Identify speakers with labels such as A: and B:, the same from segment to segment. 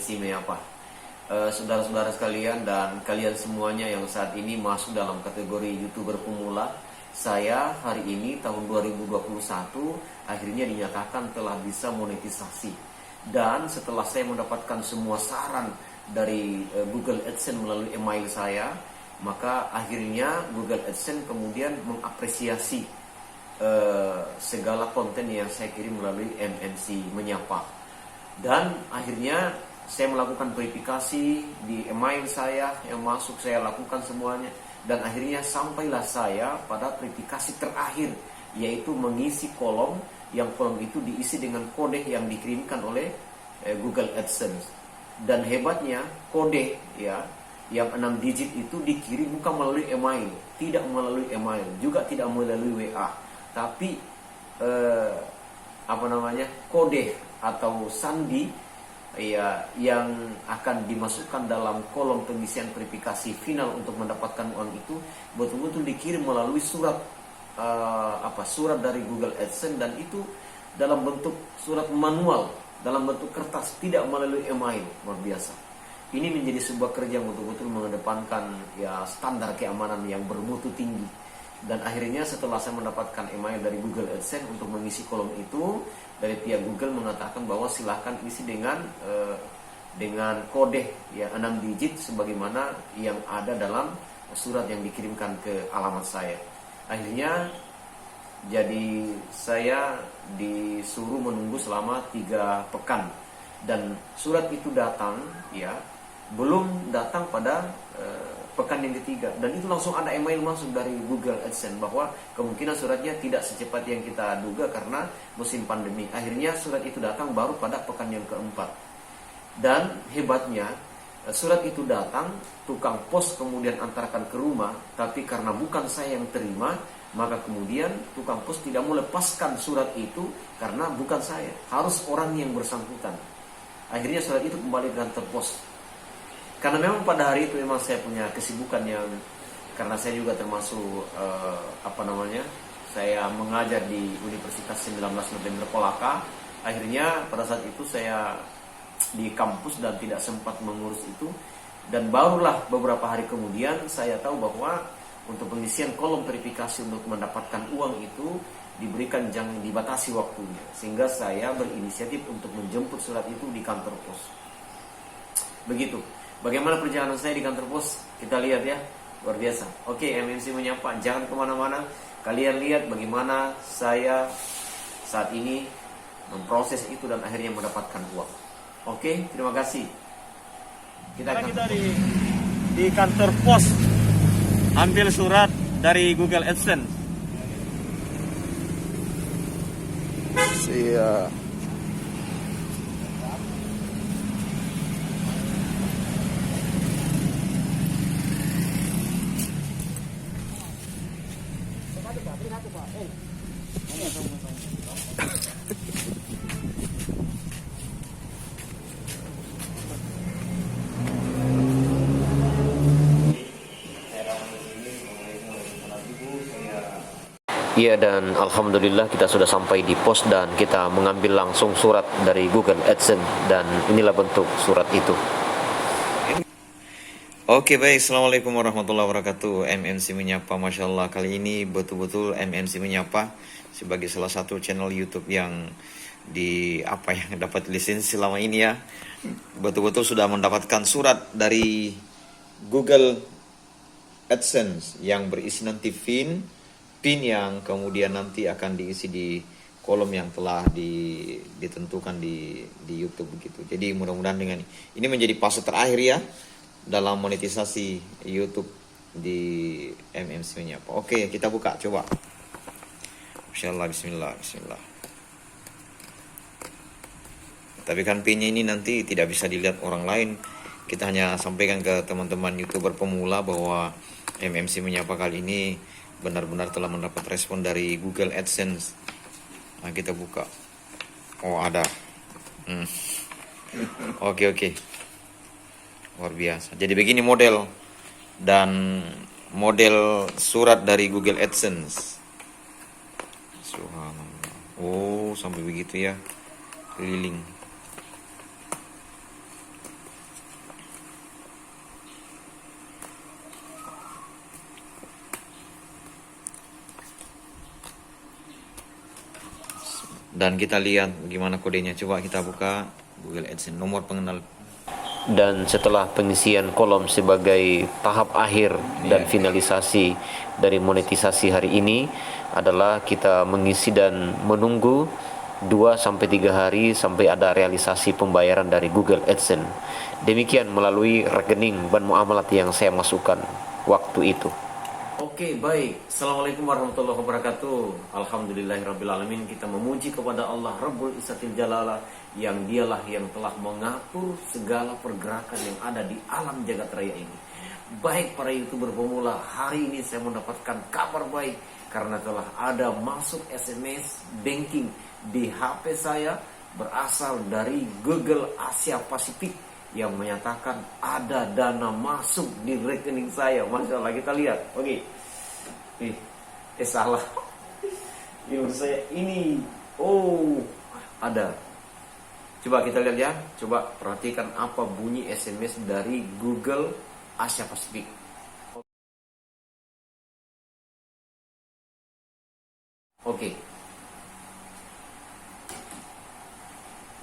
A: MNC Menyapa. Saudara-saudara sekalian dan kalian semuanya yang saat ini masuk dalam kategori YouTuber pemula, saya hari ini tahun 2021 akhirnya dinyatakan telah bisa monetisasi. Dan setelah saya mendapatkan semua saran dari Google AdSense melalui email saya, maka akhirnya Google AdSense kemudian mengapresiasi segala konten yang saya kirim melalui MNC Menyapa. Dan akhirnya saya melakukan verifikasi di email saya yang masuk, saya lakukan semuanya. Dan akhirnya sampailah saya pada verifikasi terakhir, yaitu mengisi kolom, yang kolom itu diisi dengan kode yang dikirimkan oleh Google AdSense. Dan hebatnya kode ya yang 6 digit itu dikirim bukan melalui email, tidak melalui email, juga tidak melalui WA, tapi kode atau sandi ya yang akan dimasukkan dalam kolom pengisian verifikasi final untuk mendapatkan uang itu betul-betul dikirim melalui surat surat dari Google AdSense, dan itu dalam bentuk surat manual, dalam bentuk kertas, tidak melalui email. Luar biasa. Ini menjadi sebuah kerja yang betul-betul mengedepankan ya standar keamanan yang bermutu tinggi. Dan akhirnya setelah saya mendapatkan email dari Google AdSense untuk mengisi kolom itu, dari pihak Google mengatakan bahwa silahkan isi dengan kode ya 6 digit sebagaimana yang ada dalam surat yang dikirimkan ke alamat saya. Akhirnya jadi saya disuruh menunggu selama 3 pekan, dan surat itu datang ya belum datang pada pekan yang ketiga, dan itu langsung ada email masuk dari Google AdSense bahwa kemungkinan suratnya tidak secepat yang kita duga karena musim pandemi. Akhirnya surat itu datang baru pada pekan yang keempat. Dan hebatnya surat itu datang, tukang pos kemudian antarkan ke rumah, tapi karena bukan saya yang terima, maka kemudian tukang pos tidak mau lepaskan surat itu karena bukan saya, harus orang yang bersangkutan. Akhirnya surat itu kembali ke kantor pos. Karena memang pada hari itu memang saya punya kesibukan yang, karena saya juga termasuk saya mengajar di Universitas 19 November Kolaka. Akhirnya pada saat itu saya di kampus dan tidak sempat mengurus itu. Dan barulah beberapa hari kemudian saya tahu bahwa untuk pengisian kolom verifikasi untuk mendapatkan uang itu diberikan jangan dibatasi waktunya, sehingga saya berinisiatif untuk menjemput surat itu di kantor pos. Begitu. Bagaimana perjalanan saya di kantor pos? Kita lihat ya, luar biasa. Oke, MNC Menyapa, jangan kemana-mana. Kalian lihat bagaimana saya saat ini memproses itu dan akhirnya mendapatkan uang. Oke, terima kasih. Kita
B: di kantor pos ambil surat dari Google AdSense.
C: Siap.
A: Iya, dan alhamdulillah kita sudah sampai di pos dan kita mengambil langsung surat dari Google AdSense, dan inilah bentuk surat itu.
D: Oke, baik, assalamualaikum warahmatullahi wabarakatuh. MNC Menyapa, Masya Allah, kali ini betul-betul MNC Menyapa sebagai salah satu channel YouTube yang yang dapat lisensi selama ini ya, betul-betul sudah mendapatkan surat dari Google AdSense yang berisi nanti PIN yang kemudian nanti akan diisi di kolom yang telah ditentukan di YouTube begitu. Jadi mudah-mudahan dengan ini menjadi fase terakhir ya dalam monetisasi YouTube di MNC Menyapa. Oke, kita buka coba. Insyaallah, bismillah. Tapi kan PIN-nya ini nanti tidak bisa dilihat orang lain. Kita hanya sampaikan ke teman-teman YouTuber pemula bahwa MNC Menyapa kali ini benar-benar telah mendapat respon dari Google AdSense. Nah, kita buka. Oh, ada. Oke. Luar biasa. Jadi begini model surat dari Google AdSense. Subhanallah. Oh, sampai begitu ya. Keliling. Dan kita lihat gimana kodenya. Coba kita buka Google AdSense, nomor pengenal.
A: Dan setelah pengisian kolom sebagai tahap akhir dan finalisasi dari monetisasi hari ini adalah kita mengisi dan menunggu 2-3 hari sampai ada realisasi pembayaran dari Google AdSense. Demikian melalui rekening ban muamalat yang saya masukkan waktu itu. Oke, baik. Assalamualaikum warahmatullahi wabarakatuh. Alhamdulillahirrabbilalamin. Kita memuji kepada Allah Rabbul Izzatil Jalala, yang dialah yang telah mengatur segala pergerakan yang ada di alam jagat raya ini. Baik para YouTuber pemula, hari ini saya mendapatkan kabar baik karena telah ada masuk SMS banking di HP saya berasal dari Google Asia Pasifik yang menyatakan ada dana masuk di rekening saya. Masya Allah, kita lihat. Oke. Salah. Ini menurut saya ini. Oh, ada. Coba kita lihat ya. Coba perhatikan apa bunyi SMS dari Google Asia Pasifik. Oke.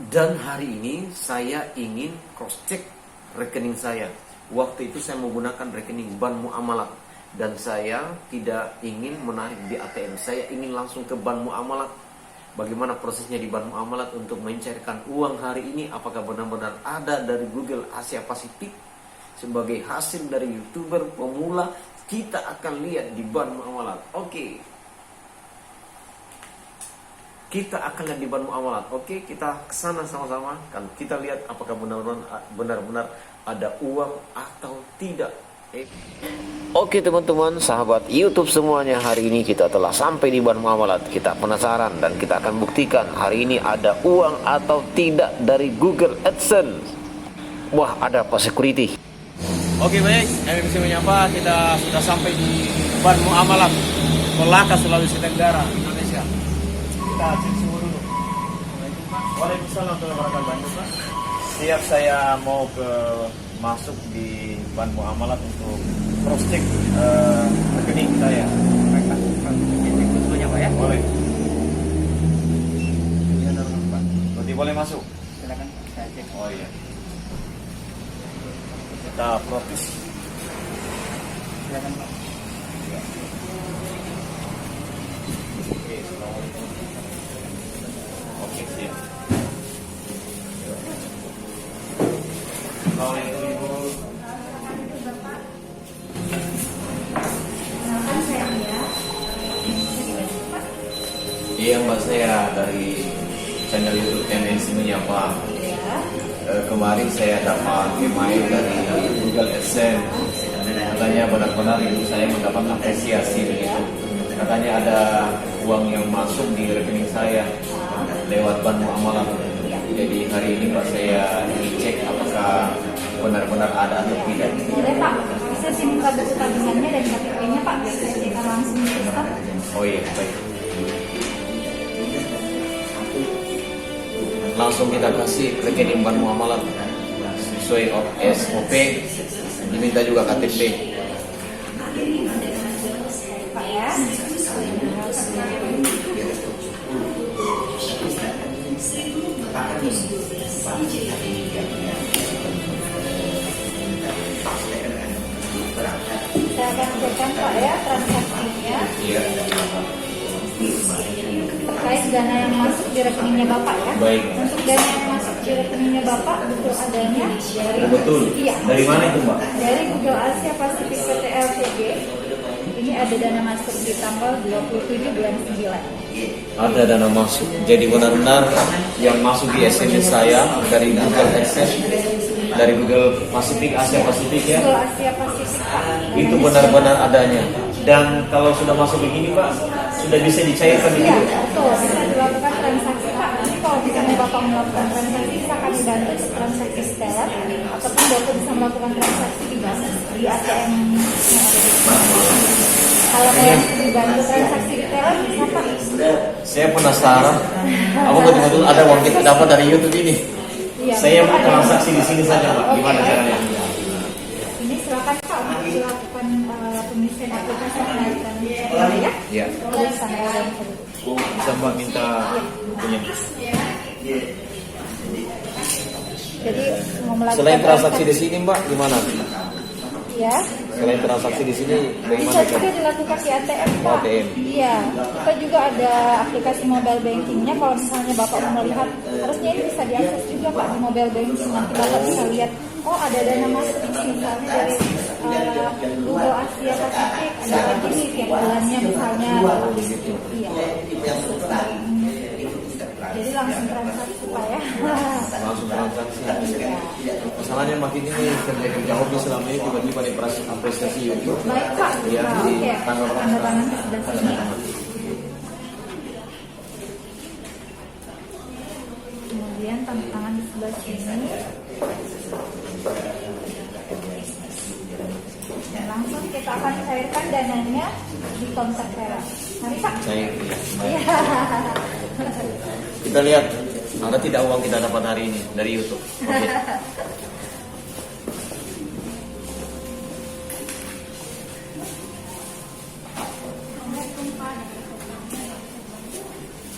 A: Dan hari ini saya ingin cross check rekening saya. Waktu itu saya menggunakan rekening ban muamalat dan saya tidak ingin menarik di ATM. Saya ingin langsung ke ban muamalat. Bagaimana prosesnya di ban muamalat untuk mencairkan uang hari ini? Apakah benar-benar ada dari Google Asia Pasifik? Sebagai hasil dari YouTuber pemula, kita akan lihat di ban muamalat. Oke. Kita akan lihat di ban muamalat. Oke, kita kesana sama-sama. Kan kita lihat apakah benar-benar ada uang atau tidak. Oke teman-teman, sahabat YouTube semuanya, hari ini kita telah sampai di ban muamalat. Kita penasaran dan kita akan buktikan hari ini ada uang atau tidak dari Google AdSense. Wah, ada Pak Security.
B: Oke, baik, MMC menyapa. Kita sudah sampai di ban muamalat Kolaka, Sulawesi Tenggara, Indonesia. Kita cek suhu dulu. Waalaikumsalam warahmatullahi wabarakatuh. Siap, saya mau masuk di ban muamalat untuk cross check rekening saya. Pak ya? Boleh. Berarti boleh masuk?
C: Silakan saya cek.
B: Oh iya. Kita protes.
C: Silakan Pak.
B: Oke, assalamualaikum. Oke, siap. Assalamualaikum Ibu.
A: Iya Mbak, saya dari channel YouTube MNC Menyapa. Kemarin saya dapat email dari Google AdSense. Katanya benar-benar itu saya mendapat apresiasi begitu. Katanya ada uang yang masuk di rekening saya lewat ban muamalat. Jadi hari ini Pak, saya cek apakah benar-benar ada atau tidak.
E: Boleh Pak, bisa minta buku tabungannya dan KTP-nya Pak, biar saya cek langsung di sistem.
A: Oh iya, baik. Langsung kita kasih rekening ban muamalat sesuai SOP, diminta juga KTP.
E: Pak ya. Saya akan cekkan Pak ya transaksinya.
A: Iya.
E: Terkait dana yang masuk di rekeningnya Bapak ya.
A: Baik.
E: Untuk dana yang masuk di rekeningnya Bapak betul adanya dari
A: Betul.
E: Iya.
A: Dari mana itu Mbak?
E: Dari Google Asia Pasifik PT LTD. Ini ada dana masuk di tanggal 27 bulan 9.
A: Ada dana masuk. Jadi benar-benar yang masuk di SMS saya dari Google AdSense, dari Google Pasifik, Asia Pasifik ya.
E: Google Asia Pasifik Pak.
A: Itu benar-benar adanya. Dan kalau sudah masuk begini Pak, sudah bisa dicairkan
E: Iya,
A: gitu.
E: betul. Bisa dilakukan transaksi Pak. Nanti kalau misalnya Bapak melakukan transaksi, bisa kami bantu transaksi setelan, ataupun Bapak bisa melakukan transaksi di ATM yang ada di sini. Kalau yang dibantu transaksi di telan, bisa Pak.
A: Saya penasaran, apa betul-betul ada uang kita dapat dari YouTube ini?
E: Iya,
A: Saya mau
E: ada.
A: transaksi di sini saja Pak. Gimana
E: Oke.
A: caranya?
E: Ini silakan Pak untuk dilakukan pengisian aplikasi penarikan ya.
A: Iya.
E: Boleh sana ya.
D: Bisa Mbak minta bukunya.
E: Jadi mau melakukan
D: Selain transaksi di sini Mbak, gimana?
E: ya,
D: Selain transaksi di sini,
E: bisa
D: bagaimana?
E: juga dilakukan di ATM, Pak.
D: ATM.
E: Iya, kita juga ada aplikasi mobile bankingnya. Kalau misalnya Bapak mau melihat, harusnya ini bisa diakses juga Pak di mobile banking. Nanti Bapak bisa lihat, oh ada dana masuk misalnya dari Google Asia Pasifik, ada lagi nih tiap bulannya misalnya. Iya. Jadi langsung transaksi Pak ya.
D: Langsung transaksi. Masalahnya makin ini kerja hobi selama ini tiba-tiba apresiasi YouTube.
E: Baik Pak.
D: Ya,
E: Nah,
D: di
E: oke.
D: tanggal
E: Tanda tangan di sebelah sini. Kemudian tanda tangan di sebelah sini. Dan langsung kita akan cairkan dananya di kontak Vera. Mari Pak.
D: Saya
E: Iya.
D: kita lihat ada tidak uang kita dapat hari ini dari YouTube. Oke.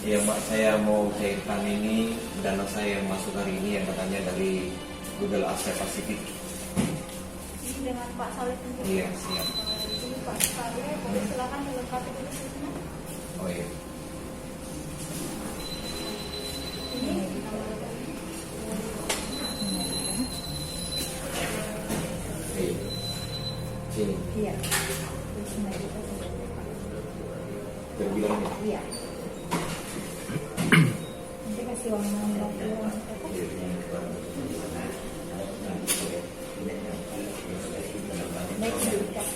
D: Iya Mbak, saya mau cairkan ini dana saya yang masuk hari ini yang katanya dari Google Asia Pasifik.
E: Ini dengan Pak Saleh.
D: Iya, siap.
E: Ini Pak Saleh, boleh silakan dilengkapi dulu sini.
D: Oh iya.
E: Ini
D: Iya. Sini.
E: iya. Di sini kita sudah lepas.
D: Terbilang ya.
E: Iya. Nanti kasih uang nomor uang. Baik, siap.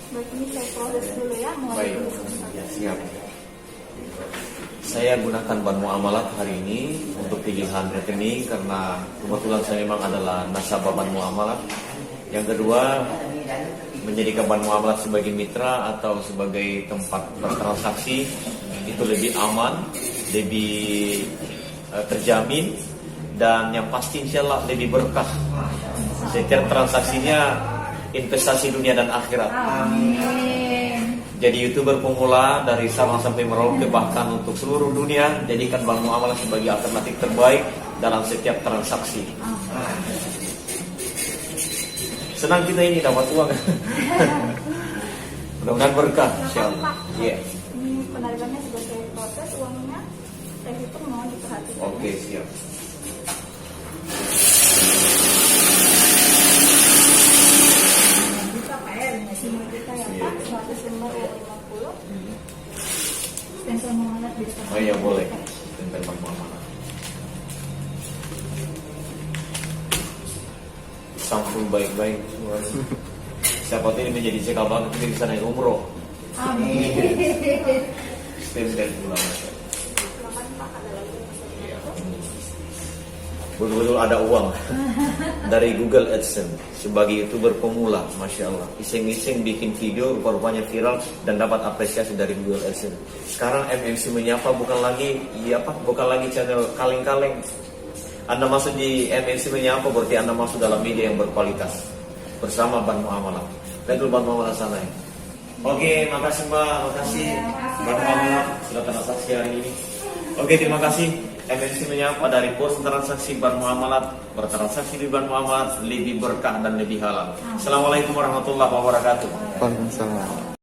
E: Baik, ini saya proses dulu ya. Mulai
D: Baik.
E: dulu.
D: Siap. Saya gunakan bank muamalat hari ini untuk pilihan rekening karena kebetulan saya memang adalah nasabah bank muamalat. Yang kedua, menjadikan bank muamalat sebagai mitra atau sebagai tempat bertransaksi itu lebih aman, lebih terjamin, dan yang pasti insya Allah lebih berkah. Setiap transaksinya investasi dunia dan akhirat.
E: Amin.
D: Jadi YouTuber pemula dari Sabang sampai Merauke, bahkan untuk seluruh dunia, jadikan bank muamalah sebagai alternatif terbaik dalam setiap transaksi. Senang kita ini dapat uang. Mudah-mudahan berkah, insyaallah. Iya.
E: Ini penarikannya sudah saya proses, uangnya saya hitung, mohon diperhatikan.
D: Oke, siap.
E: Bisa Pak ya, maksimal kita ya Pak, 100 lembar uang 50. Stempel muamalat di depan.
D: Oh iya, boleh. Stempel bank muamalah. Sampul baik-baik semuanya. Siapa tahu ini menjadi cekal banget kita bisa naik umroh.
E: Amin.
D: Stempel pulang.
E: Silakan Pak, ada lagi yang bisa dibantu?
D: Betul-betul ada uang dari Google AdSense sebagai YouTuber pemula, Masya Allah. Iseng-iseng bikin video rupanya viral dan dapat apresiasi dari Google AdSense. Sekarang MMC Menyapa bukan lagi channel kaleng-kaleng. Anda masuk di MMC Menyapa berarti Anda masuk dalam media yang berkualitas bersama Bank Muamalah. Lihat dulu Bank Muamalah sana ya. Oke, makasih Mbak, makasih Bank Muamalah sudah transaksi hari ini. Oke, terima kasih. MMC Menyapa dari pos transaksi Bank Muamalat, bertransaksi di Bank Muamalat lebih berkah dan lebih halal. Assalamualaikum warahmatullahi wabarakatuh.
C: Waalaikumsalam.